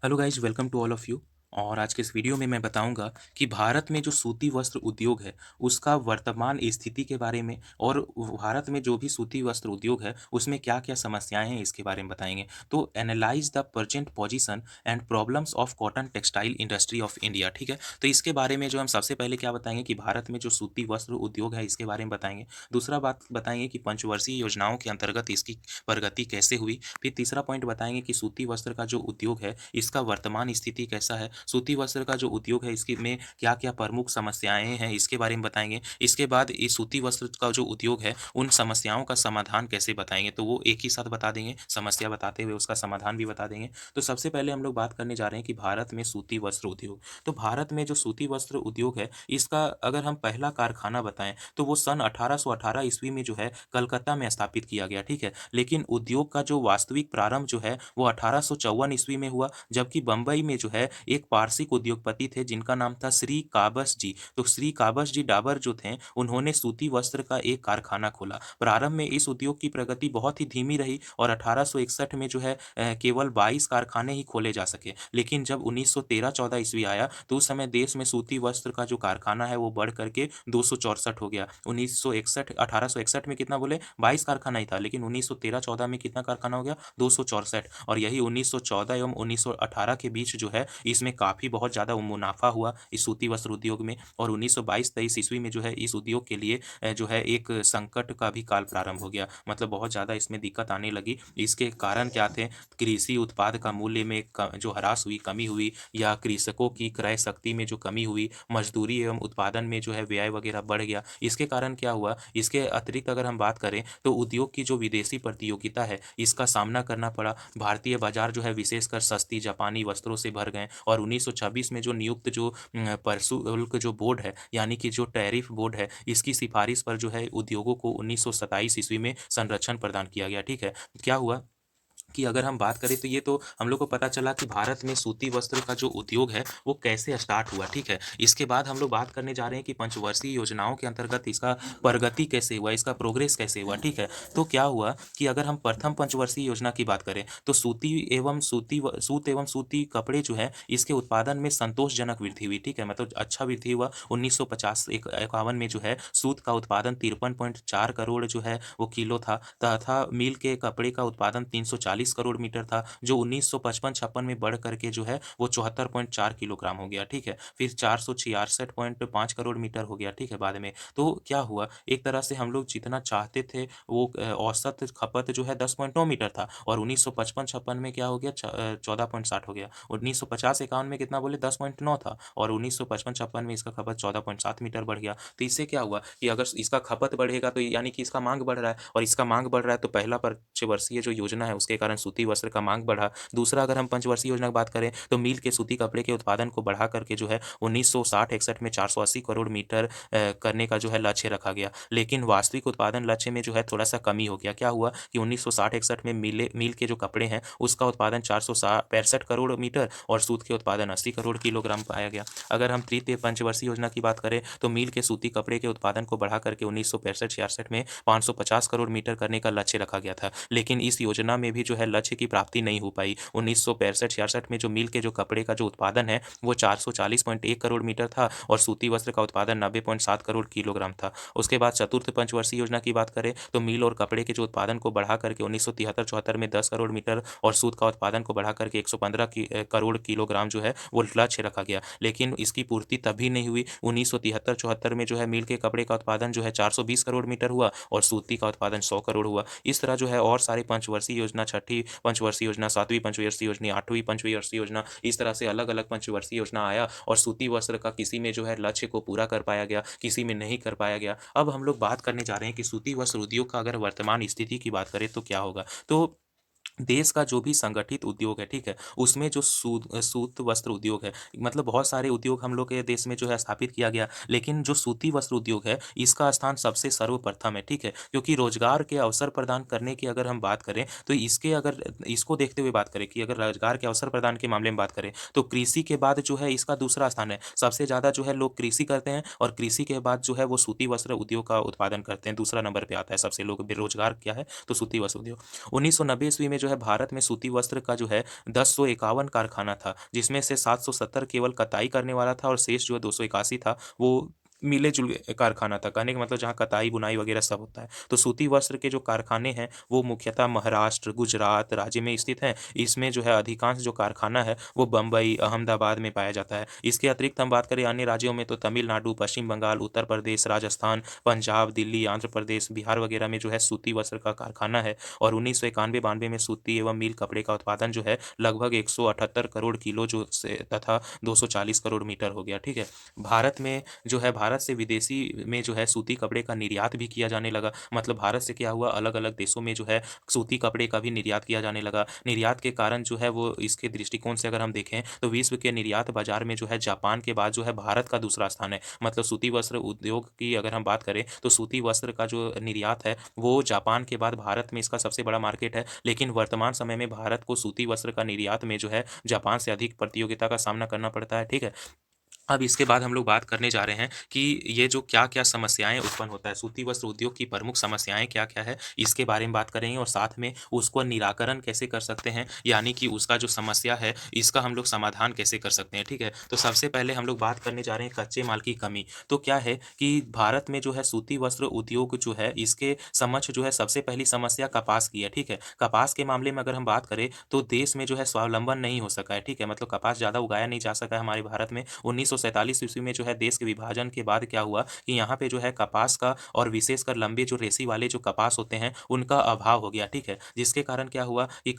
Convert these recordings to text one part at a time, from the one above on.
Hello guys, welcome to all of you. और आज के इस वीडियो में मैं बताऊंगा कि भारत में जो सूती वस्त्र उद्योग है उसका वर्तमान स्थिति के बारे में, और भारत में जो भी सूती वस्त्र उद्योग है उसमें क्या क्या समस्याएं हैं इसके बारे में बताएंगे। तो analyse the present position and problems of cotton textile industry of India. ठीक है, तो इसके बारे में जो हम सबसे पहले क्या बताएंगे कि भारत में जो सूती वस्त्र उद्योग है इसके बारे में बताएंगे। दूसरा बात बताएंगे कि पंचवर्षीय योजनाओं के अंतर्गत इसकी प्रगति कैसे हुई। फिर तीसरा पॉइंट बताएंगे कि सूती वस्त्र का जो उद्योग है इसका वर्तमान स्थिति कैसा है। सूती वस्त्र का जो उद्योग है इसकी में क्या क्या प्रमुख समस्याएं हैं इसके बारे में बताएंगे। इसके बाद इस सूती वस्त्र का जो उद्योग है उन समस्याओं का समाधान कैसे बताएंगे, तो वो एक ही साथ बता देंगे, समस्या बताते हुए उसका समाधान भी बता देंगे। तो सबसे पहले हम लोग बात करने जा रहे हैं कि भारत में सूती वस्त्र उद्योग। तो भारत में जो सूती वस्त्र उद्योग है इसका अगर हम पहला कारखाना बताएं तो वो सन 1818 ईस्वी में जो है कलकत्ता में स्थापित किया गया। ठीक है, लेकिन उद्योग का जो वास्तविक प्रारंभ जो है वो 1854 ईस्वी में हुआ, जबकि बंबई में जो है एक पारसिक उद्योगपति थे जिनका नाम था श्री काबस जी। तो श्री काबस जी डाबर जो थे उन्होंने सूती वस्त्र का एक कारखाना खोला। प्रारंभ में इस उद्योग की प्रगति बहुत ही धीमी रही और 1861 में जो है केवल 22 कारखाने ही खोले जा सके। लेकिन जब 1913-14 ईस्वी आया तो उस समय देश में सूती वस्त्र का जो कारखाना है वो बढ़ करके 264 हो गया। 1961 1861 में कितना बोले, 22 कारखाना ही था, लेकिन 1913-14 में कितना कारखाना हो गया, 264। और यही 1914 एवं 1918 के बीच जो है इसमें काफ़ी बहुत ज़्यादा मुनाफा हुआ इस सूती वस्त्र उद्योग में। और 1922-23 ईस्वी में जो है इस उद्योग के लिए जो है एक संकट का भी काल प्रारंभ हो गया, मतलब बहुत ज़्यादा इसमें दिक्कत आने लगी। इसके कारण क्या थे, कृषि उत्पाद का मूल्य में जो ह्रास हुई, कमी हुई, या कृषकों की क्रय शक्ति में जो कमी हुई, मजदूरी एवं उत्पादन में जो है व्यय वगैरह बढ़ गया। इसके कारण क्या हुआ, इसके अतिरिक्त अगर हम बात करें तो उद्योग की जो विदेशी प्रतियोगिता है इसका सामना करना पड़ा। भारतीय बाजार जो है विशेषकर सस्ती जापानी वस्त्रों से भर गए और 1926 में जो नियुक्त जो प्रशुल्क जो बोर्ड है यानी कि जो टैरिफ बोर्ड है इसकी सिफारिश पर जो है उद्योगों को 1927 ईस्वी में संरक्षण प्रदान किया गया। ठीक है, क्या हुआ कि अगर हम बात करें तो ये तो हम लोग को पता चला कि भारत में सूती वस्त्र का जो उद्योग है वो कैसे स्टार्ट हुआ। ठीक है, इसके बाद हम लोग बात करने जा रहे हैं कि पंचवर्षीय योजनाओं के अंतर्गत इसका प्रगति कैसे हुआ, इसका प्रोग्रेस कैसे हुआ। ठीक है, तो क्या हुआ कि अगर हम प्रथम पंचवर्षीय योजना की बात करें तो सूत एवं सूती कपड़े जो है इसके उत्पादन में संतोषजनक वृद्धि हुई। ठीक है, मतलब अच्छा वृद्धि हुआ। 1950-51 में जो है सूत का उत्पादन 53.4 करोड़ जो है वो किलो था, तथा मिल के कपड़े का उत्पादन 340 करोड़ मीटर था, जो 1955-56 में बढ़ करके जो है वो 74.4 किलोग्राम हो गया। ठीक है, फिर 466.5 करोड़ मीटर हो गया। ठीक है, बाद में तो क्या हुआ, एक तरह से हम लोग जितना चाहते थे वो औसत खपत जो है 10.9 मीटर था, और 1955-56 में क्या हो गया, 14.60 हो गया। 1950-51 में कितना बोले, 10.9 था, और 1955-56 में इसका खपत 14.7 मीटर बढ़ गया। तो इससे क्या हुआ कि अगर इसका खपत बढ़ेगा तो यानी कि इसका मांग बढ़ रहा है, और इसका मांग बढ़ रहा है तो पहला पंचवर्षीय जो योजना है उसके कारण सूती वस्त्र का मांग बढ़ा। दूसरा, अगर हम पंचवर्षीय योजना की बात करें तो मिल के सूती कपड़े के उत्पादन को बढ़ा करके जो है 1960-61 में 480 करोड़ मीटर करने का जो है लक्ष्य रखा गया। लेकिन वास्तविक उत्पादन लक्ष्य में जो है थोड़ा सा कमी हो गया। क्या हुआ कि 1960-61 में मिल के जो कपड़े हैं उसका उत्पादन 465 करोड़ मीटर और सूत के उत्पादन 80 करोड़ किलोग्राम पाया गया। अगर हम तृतीय पंचवर्षीय योजना की बात करें तो मिल के सूती कपड़े के उत्पादन को बढ़ा करके 1965-66 में 550 करोड़ मीटर करने का लक्ष्य रखा गया था, लेकिन इस योजना में भी जो है लक्ष्य की प्राप्ति नहीं हो पाई। 1965-66 में जो मिल के जो कपड़े का जो उत्पादन है वो 440.1 करोड़ मीटर था और सूती वस्त्र का उत्पादन 90.7 करोड़ किलोग्राम था। उसके बाद चतुर्थ पंचवर्षीय योजना की बात करें तो मिल और कपड़े के जो उत्पादन को बढ़ा करके 1973-74 में 10 करोड़ मीटर और सूत का उत्पादन को बढ़ा करके 115 करोड़ किलोग्राम जो है वो लक्ष्य रखा गया, लेकिन इसकी पूर्ति तभी नहीं हुई। 1973-74 में जो है मिल के कपड़े का उत्पादन जो है 420 करोड़ मीटर हुआ और सूती का उत्पादन 100 करोड़ हुआ। इस तरह जो है और सारी पंचवर्षीय योजना, छठी पंचवर्षीय योजना, सातवीं पंचवर्षीय योजना, आठवीं पंचवर्षीय योजना, इस तरह से अलग अलग पंचवर्षीय योजना आया और सूती वस्त्र का किसी में जो है लक्ष्य को पूरा कर पाया गया, किसी में नहीं कर पाया गया। अब हम लोग बात करने जा रहे हैं कि सूती वस्त्र उद्योग का अगर वर्तमान स्थिति की बात करें तो क्या होगा। तो देश का जो भी संगठित उद्योग है, ठीक है, उसमें जो सूत वस्त्र उद्योग है, मतलब बहुत सारे उद्योग हम लोग के देश में जो है स्थापित किया गया, लेकिन जो सूती वस्त्र उद्योग है इसका स्थान सबसे सर्वप्रथम है। ठीक है, क्योंकि रोजगार के अवसर प्रदान करने की अगर हम बात करें तो इसके अगर इसको देखते हुए बात करें कि अगर रोजगार के अवसर प्रदान के मामले में बात करें तो कृषि के बाद जो है इसका दूसरा स्थान है। सबसे ज़्यादा जो है लोग कृषि करते हैं और कृषि के बाद जो है वो सूती वस्त्र उद्योग का उत्पादन करते हैं, दूसरा नंबर पे आता है सबसे लोग बेरोजगार क्या है तो सूती वस्त्र उद्योग। 1990 ईस्वी में जो है भारत में सूती वस्त्र का जो है 1051 कारखाना था, जिसमें से 770 केवल कताई करने वाला था और शेष जो है 281 था, वो मिले-जुले कारखाना था। कहने का मतलब जहाँ कताई, बुनाई वगैरह सब होता है। तो सूती वस्त्र के जो कारखाने हैं, वो मुख्यतः महाराष्ट्र, गुजरात राज्य में स्थित हैं। इसमें जो है अधिकांश जो कारखाना है, वो बम्बई, अहमदाबाद में पाया जाता है। इसके अतिरिक्त हम बात करें अन्य राज्यों में तो तमिलनाडु, पश्चिम बंगाल, उत्तर प्रदेश, राजस्थान, पंजाब, दिल्ली, आंध्र प्रदेश, बिहार वगैरह में जो है सूती वस्त्र का कारखाना है और 1991-92 में सूती एवं मिल कपड़े का उत्पादन जो है लगभग 178 करोड़ किलो जो से तथा 240 करोड़ मीटर हो गया, ठीक है। भारत में जो है भारत से विदेशी में जो है सूती कपड़े का निर्यात भी किया जाने लगा। मतलब भारत से क्या हुआ, अलग-अलग देशों में जो है सूती कपड़े का भी निर्यात किया जाने लगा। निर्यात के कारण जो है वो इसके दृष्टिकोण से अगर हम देखें तो विश्व के निर्यात बाजार में जो है जापान के बाद जो है भारत का दूसरा स्थान है। मतलब सूती वस्त्र उद्योग की अगर हम बात करें तो सूती वस्त्र का जो निर्यात है वो जापान के बाद भारत में इसका सबसे बड़ा मार्केट है। लेकिन वर्तमान समय में भारत को सूती वस्त्र का निर्यात में जो है जापान से अधिक प्रतियोगिता का सामना करना पड़ता है, ठीक है। अब इसके बाद हम लोग बात करने जा रहे हैं कि ये जो क्या-क्या समस्याएँ उत्पन्न होता है, सूती वस्त्र उद्योग की प्रमुख समस्याएँ क्या-क्या है, इसके बारे में बात करेंगे और साथ में उसको निराकरण कैसे कर सकते हैं, यानी कि उसका जो समस्या है, इसका हम लोग समाधान कैसे कर सकते हैं, ठीक है? तो सबसे पहले हम लोग बात करने जा रहे हैं कच्चे माल की कमी। तो क्या है कि भारत में जो है सूती वस्त्र उद्योग जो है, इसके समक्ष जो है सबसे पहली समस्या कपास की है, ठीक है? कपास के मामले में अगर हम बात करें, तो देश में जो है स्वावलंबन नहीं हो सका है, ठीक है? मतलब कपास ज़्यादा उगाया नहीं जा सका है हमारे भारत में। 1947 ईस्वी में जो है देश के विभाजन के बाद क्या हुआ कि यहाँ पे जो है कपास का और विशेषकर लंबे जो रेशे वाले जो कपास होते हैं उनका अभाव हो गया, ठीक है। जिसके कारण क्या हुआ कि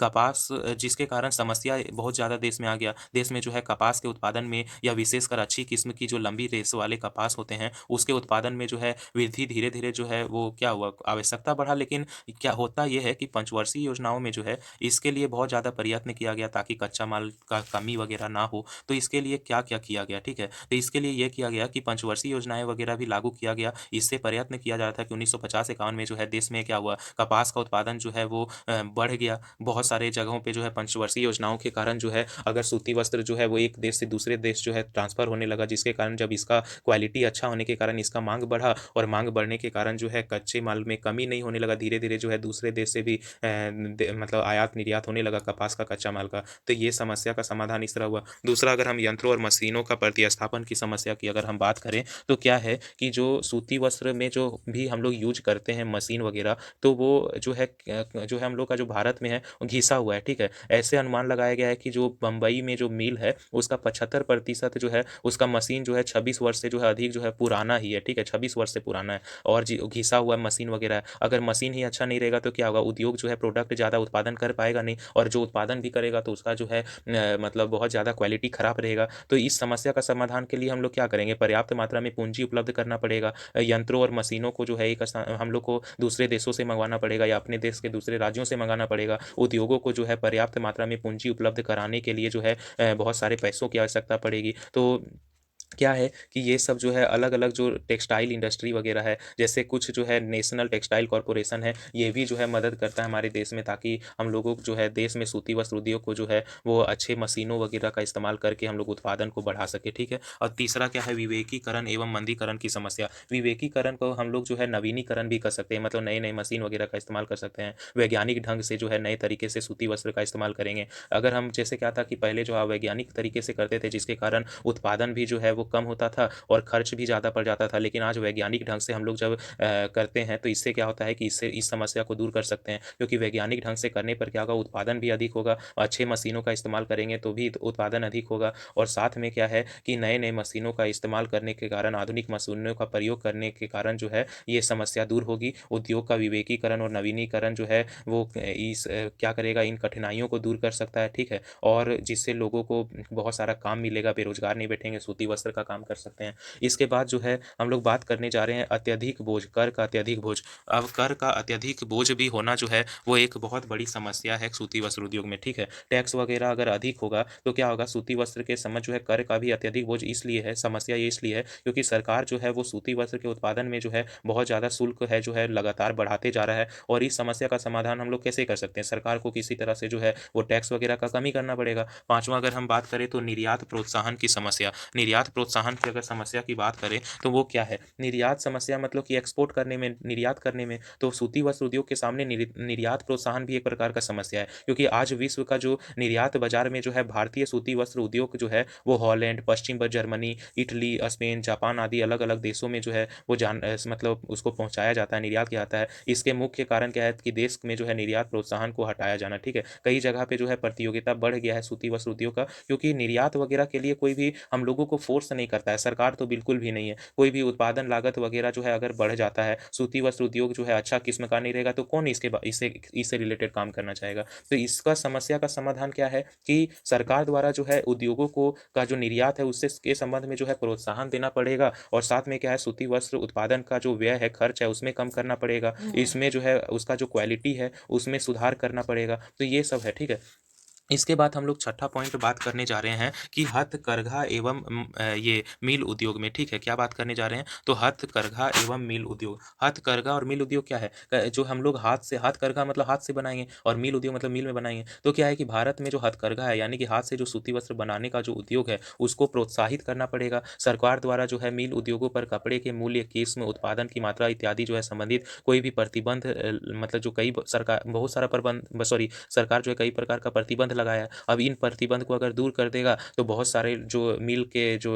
जिसके कारण समस्या बहुत ज़्यादा देश में आ गया। देश में जो है कपास के उत्पादन में या विशेषकर अच्छी किस्म की जो लंबी रेस वाले कपास होते हैं उसके उत्पादन में जो है वृद्धि धीरे-धीरे जो है वो क्या हुआ आवश्यकता बढ़ा, लेकिन क्या होता ये है कि पंचवर्षीय योजनाओं में जो है इसके लिए बहुत ज़्यादा प्रयत्न किया गया ताकि कच्चा माल का कमी वगैरह ना हो। तो इसके लिए क्या-क्या किया गया, ठीक है? तो इसके लिए ये किया गया कि पंचवर्षीय योजनाएँ वगैरह भी लागू किया गया। इससे प्रयत्न किया जा रहा था कि 1950-51 में जो है देश में क्या हुआ, कपास का उत्पादन जो है वो बढ़ गया। बहुत सारे जगहों पे जो है पंचवर्षीय योजनाओं के कारण जो है अगर सूती वस्त्र जो है वो एक देश से दूसरे देश जो है ट्रांसफ़र होने लगा, जिसके कारण जब इसका क्वालिटी अच्छा होने के कारण इसका माँग बढ़ा और माँग बढ़ने के कारण जो है कच्चे माल में कमी नहीं होने लगा। धीरे-धीरे जो है दूसरे देश से भी मतलब आयात-निर्यात होने लगा कपास का, कच्चा माल का। तो ये समस्या का समाधान इस तरह हुआ। दूसरा अगर हम यंत्रों और मशीनों का प्रतिस्थापन की समस्या की अगर हम बात करें, तो क्या है कि जो सूती वस्त्र में जो भी हम लोग यूज़ करते हैं मशीन वगैरह, तो वो जो है हम लोग का जो भारत में है, वो घिसा हुआ है, ठीक है? ऐसे अनुमान लगाया गया है कि जो बम्बई में जो मिल है, उसका 75% जो है, उसका मशीन जो है 26 वर्ष से जो है अधिक जो है पुराना ही है, ठीक है? 26 वर्ष से पुराना है और जी घिसा हुआ मशीन वगैरह है। अगर मशीन ही अच्छा नहीं रहेगा तो क्या होगा? उद्योग जो है प्रोडक्ट ज़्यादा उत्पादन कर पाएगा नहीं और जो उत्पादन भी करेगा तो उसका जो है मतलब बहुत ज़्यादा क्वालिटी खराब रहेगा। तो इस समस्या का समाधान के लिए हम लोग क्या करेंगे, पर्याप्त मात्रा में पूंजी उपलब्ध करना पड़ेगा। यंत्रों और मशीनों को जो है एक स्थान हम लोग को दूसरे देशों से मंगवाना पड़ेगा या अपने देश के दूसरे राज्यों से मंगाना पड़ेगा। उद्योगों को जो है पर्याप्त मात्रा में पूंजी उपलब्ध कराने के लिए जो है बहुत सारे पैसों की आवश्यकता पड़ेगी। तो क्या है कि ये सब जो है अलग-अलग जो टेक्सटाइल इंडस्ट्री वगैरह है, जैसे कुछ जो है नेशनल टेक्सटाइल कॉर्पोरेशन है, ये भी जो है मदद करता है हमारे देश में ताकि हम लोगों को जो है देश में सूती वस्त्र उद्योग को जो है वो अच्छे मशीनों वगैरह का इस्तेमाल करके हम लोग उत्पादन को बढ़ा सकें, ठीक है? और तीसरा क्या है विवेकीकरण एवं मंदीकरण की समस्या। विवेकीकरण को हम लोग जो है नवीनीकरण भी कर सकते हैं, मतलब नए-नए मशीन वगैरह का इस्तेमाल कर सकते हैं। वैज्ञानिक ढंग से जो है नए तरीके से सूती वस्त्र का इस्तेमाल करेंगे। अगर हम जैसे क्या था कि पहले जो अवैज्ञानिक तरीके से करते थे जिसके कारण उत्पादन भी जो है वो कम होता था और खर्च भी ज़्यादा पड़ जाता था। लेकिन आज वैज्ञानिक ढंग से हम लोग जब करते हैं तो इससे क्या होता है कि इससे इस समस्या को दूर कर सकते हैं, क्योंकि वैज्ञानिक ढंग से करने पर क्या होगा उत्पादन भी अधिक होगा, अच्छे मशीनों का इस्तेमाल करेंगे तो भी उत्पादन अधिक होगा और साथ में क्या है कि नए-नए मशीनों का इस्तेमाल करने के कारण, आधुनिक मशीनों का प्रयोग करने के कारण जो है ये समस्या दूर होगी। उद्योग का विवेकीकरण और नवीनीकरण जो है वो क्या करेगा, इन कठिनाइयों को दूर कर सकता है, ठीक है? और जिससे लोगों को बहुत सारा काम मिलेगा, बेरोज़गार नहीं बैठेंगे, सूती वस्त्र का काम कर सकते हैं। इसके बाद जो है हम लोग बात करने जा रहे हैं अत्यधिक बोझ, कर का अत्यधिक बोझ। अब कर का अत्यधिक बोझ भी होना जो है वो एक बहुत बड़ी समस्या है सूती वस्त्र उद्योग में, ठीक है? टैक्स वगैरह अगर अधिक होगा तो क्या होगा, सूती वस्त्र के समझ जो है कर का भी अत्यधिक बोझ इसलिए है, समस्या ये इसलिए है क्योंकि सरकार जो है वो सूती वस्त्र के उत्पादन में जो है बहुत ज़्यादा शुल्क है जो है लगातार बढ़ाते जा रहा है और इस समस्या का समाधान हम लोग कैसे कर सकते हैं? सरकार को किसी तरह से जो है वो टैक्स वगैरह का कमी करना पड़ेगा। 5वां अगर हम बात करें तो निर्यात प्रोत्साहन की समस्या। निर्यात प्रोत्साहन की अगर समस्या की बात करें तो वो क्या है? निर्यात समस्या मतलब कि एक्सपोर्ट करने में, निर्यात करने में, तो सूती वस्त्र उद्योग के सामने निर्यात प्रोत्साहन भी एक प्रकार का समस्या है। क्योंकि आज विश्व का जो निर्यात बाज़ार में जो है भारतीय सूती वस्त्र उद्योग जो है वो हॉलैंड, पश्चिम ब जर्मनी, इटली, स्पेन, जापान आदि अलग-अलग देशों में जो है वो मतलब उसको पहुँचाया जाता है, निर्यात किया जाता है। इसके मुख्य कारण क्या है कि देश में जो है निर्यात प्रोत्साहन को हटाया जाना, ठीक है? कई जगह पे जो है प्रतियोगिता बढ़ गया है सूती वस्त्र उद्योग का, क्योंकि निर्यात वगैरह के लिए कोई भी हम लोगों को फ़ोर्स नहीं करता है, सरकार तो बिल्कुल भी नहीं है। कोई भी उत्पादन लागत वगैरह जो है अगर बढ़ जाता है, सूती वस्त्र उद्योग जो है अच्छा किस्म का नहीं रहेगा, तो कौन इससे रिलेटेड काम करना चाहेगा? तो इसका समस्या का समाधान क्या है कि सरकार द्वारा जो है उद्योगों को का जो निर्यात है उससे के संबंध में जो है प्रोत्साहन देना पड़ेगा, और साथ में क्या है सूती वस्त्र उत्पादन का जो व्यय है, खर्च है, उसमें कम करना पड़ेगा। इसमें जो है उसका जो क्वालिटी है उसमें सुधार करना पड़ेगा। तो ये सब है, ठीक है? इसके बाद हम लोग छठा पॉइंट बात करने जा रहे हैं कि हथकरघा एवं ये मील उद्योग में, ठीक है? क्या बात करने जा रहे हैं? तो हथकरघा एवं मील उद्योग। हथकरघा और मील उद्योग क्या है? जो हम लोग हाथ से, हथकरघा मतलब हाथ से बनाएँगे और मील उद्योग मतलब मील में बनाएँगे। तो क्या है कि भारत में जो हथकरघा है यानी कि हाथ से जो सूती वस्त्र बनाने का जो उद्योग है, उसको प्रोत्साहित करना पड़ेगा। सरकार द्वारा जो है मील उद्योगों पर कपड़े के मूल्य, किस्म, उत्पादन की मात्रा इत्यादि जो है संबंधित कोई भी प्रतिबंध मतलब जो कई सरकार बहुत सारा सरकार जो है कई प्रकार का प्रतिबंध लगाया है। अब इन प्रतिबंध को अगर दूर कर देगा तो बहुत सारे जो मिल के जो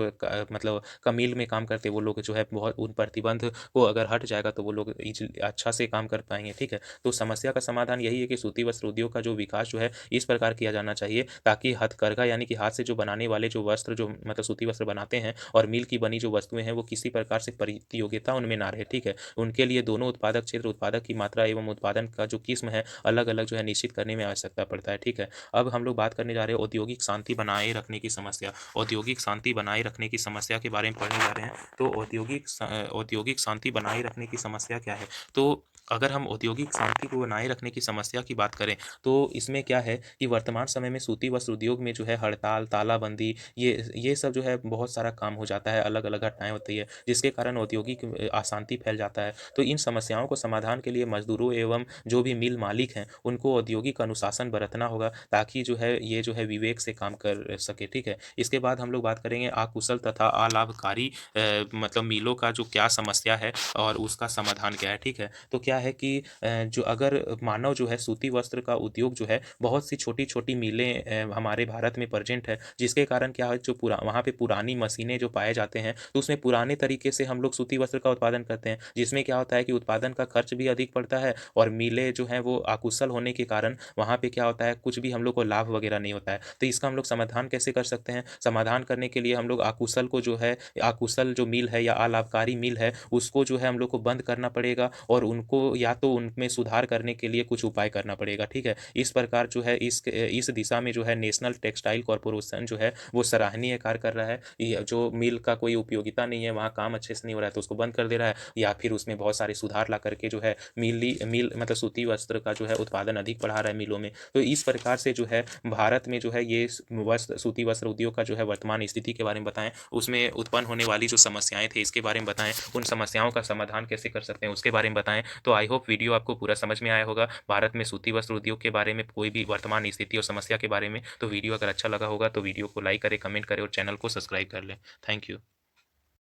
मतलब मिल में काम करते हैं वो लोग जो है बहुत उन प्रतिबंध को अगर हट जाएगा तो वो लोग अच्छा से काम कर पाएंगे, ठीक है? तो समस्या का समाधान यही है कि सूती वस्त्र उद्योग का जो विकास जो है इस प्रकार किया जाना चाहिए, ताकि हथकरघा यानी कि हाथ से जो बनाने वाले जो वस्त्र जो मतलब सूती वस्त्र बनाते हैं और मिल की बनी जो वस्तुएं हैं वो किसी प्रकार से प्रतियोगिता उनमें ना रहे, ठीक है? उनके लिए दोनों उत्पादक क्षेत्र, उत्पादक की मात्रा एवं उत्पादन का जो किस्म है अलग अलग जो है निश्चित करने में आवश्यकता पड़ता है, ठीक है? अब हम लोग बात करने जा रहे हैं औद्योगिक शांति बनाए रखने की समस्या। औद्योगिक शांति बनाए रखने की समस्या के बारे में पढ़ने जा रहे हैं। तो औद्योगिक शांति बनाए रखने की समस्या क्या है? तो अगर हम औद्योगिक शांति को बनाए रखने की समस्या की बात करें, तो इसमें क्या है कि वर्तमान समय में सूती वस्त्र उद्योग में जो है हड़ताल, तालाबंदी, ये सब जो है बहुत सारा काम हो जाता है, अलग-अलग घटनाएँ होती है, जिसके कारण औद्योगिक अशांति फैल जाता है। तो इन समस्याओं को समाधान के लिए मज़दूरों एवं जो भी मिल मालिक हैं, उनको औद्योगिक अनुशासन बरतना होगा, ताकि जो है ये जो है विवेक से काम कर सके, ठीक है? इसके बाद हम लोग बात करेंगे अकुशल तथा अलाभकारी मतलब मिलों का जो क्या समस्या है और उसका समाधान क्या है, ठीक है? तो क्या है कि जो अगर मानव जो है सूती वस्त्र का उद्योग जो है बहुत सी छोटी-छोटी मिलें हमारे भारत में प्रेज़ेंट है, जिसके कारण क्या है जो वहाँ पे पुरानी मशीनें जो पाए जाते हैं, तो उसमें पुराने तरीके से हम लोग सूती वस्त्र का उत्पादन करते हैं, जिसमें क्या होता है कि उत्पादन का खर्च भी अधिक पड़ता है और मिलें जो हैं वो अकुशल होने के कारण वहाँ पे क्या होता है कुछ भी हम लोग को लाभ वगैरह नहीं होता है। तो इसका हम लोग समाधान कैसे कर सकते हैं? समाधान करने के लिए हम लोग अकुशल को जो है, अकुशल जो मिल है या अलाभकारी मिल है, उसको जो है हम लोग को बंद करना पड़ेगा और उनको या तो उनमें सुधार करने के लिए कुछ उपाय करना पड़ेगा, ठीक है? इस प्रकार जो है इस दिशा में जो है नेशनल टेक्सटाइल कॉर्पोरेशन जो है वो सराहनीय कार्य कर रहा है। ये जो मिल का कोई उपयोगिता नहीं है, वहाँ काम अच्छे से नहीं हो रहा है तो उसको बंद कर दे रहा है, या फिर उसमें बहुत सारे सुधार ला करके जो है मिल मतलब सूती वस्त्र का जो है उत्पादन अधिक बढ़ा रहा है मिलों में। तो इस प्रकार से जो है भारत में जो है ये वस्त्र सूती वस्त्र उद्योग का जो है वर्तमान स्थिति के बारे में बताएं, उसमें उत्पन्न होने वाली जो समस्याएं थे इसके बारे में बताएं, उन समस्याओं का समाधान कैसे कर सकते हैं उसके बारे में बताएं। तो आई होप वीडियो आपको पूरा समझ में आया होगा भारत में सूती वस्त्र उद्योग के बारे में, कोई भी वर्तमान स्थिति और समस्या के बारे में। तो वीडियो अगर अच्छा लगा होगा तो वीडियो को लाइक करें, कमेंट करें और चैनल को सब्सक्राइब कर लें। Thank you.